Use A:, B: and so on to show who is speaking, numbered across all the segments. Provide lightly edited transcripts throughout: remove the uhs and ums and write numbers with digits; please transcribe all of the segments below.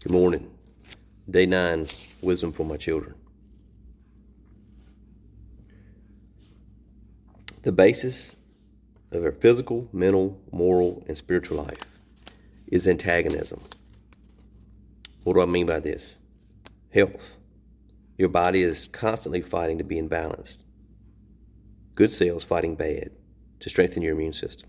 A: Good morning. Day 9, Wisdom for my children. The basis of our physical, mental, moral, and spiritual life is antagonism. What do I mean by this? Health. Your body is constantly fighting to be in balance. Good cells fighting bad to strengthen your immune system.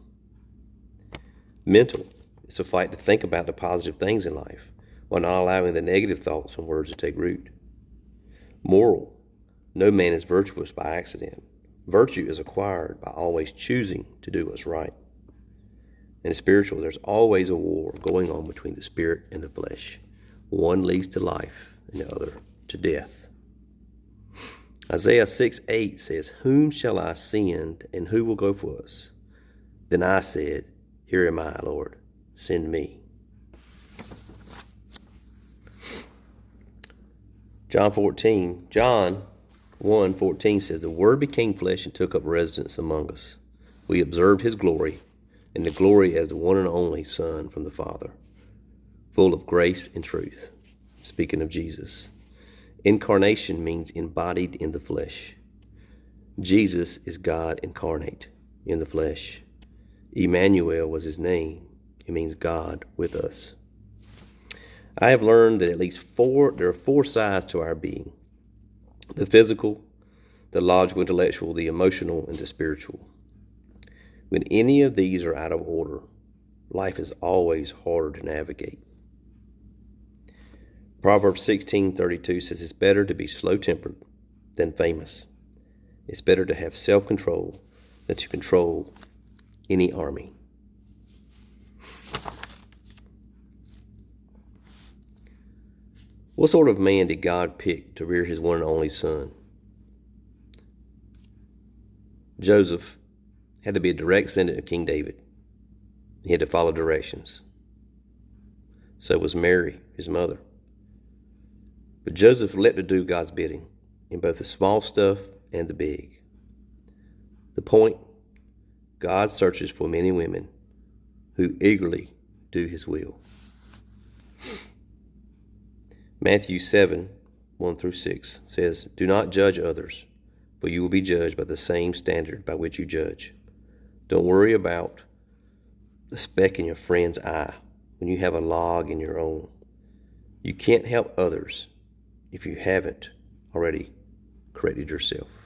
A: Mental. It's a fight to think about the positive things in life while not allowing the negative thoughts and words to take root. Moral. No man is virtuous by accident. Virtue is acquired by always choosing to do what's right. And spiritual, there's always a war going on between the spirit and the flesh. One leads to life and the other to death. Isaiah 6:8 says, "Whom shall I send, and who will go for us? Then I said, Here am I, Lord, send me." John 1:14 says, "The Word became flesh and took up residence among us. We observed His glory, and the glory as the one and only Son from the Father, full of grace and truth." Speaking of Jesus. Incarnation means embodied in the flesh. Jesus is God incarnate in the flesh. Emmanuel was His name. It means God with us. I have learned that there are four sides to our being: the physical, the logical, intellectual, the emotional, and the spiritual. When any of these are out of order, life is always harder to navigate. Proverbs 16:32 says, "It's better to be slow-tempered than famous. It's better to have self-control than to control any army." What sort of man did God pick to rear His one and only Son? Joseph had to be a direct descendant of King David. He had to follow directions. So was Mary, his mother. But Joseph let to do God's bidding in both the small stuff and the big. The point: God searches for men and women who eagerly do His will. Matthew 7:1-6 says, "Do not judge others, for you will be judged by the same standard by which you judge. Don't worry about the speck in your friend's eye when you have a log in your own. You can't help others if you haven't already corrected yourself."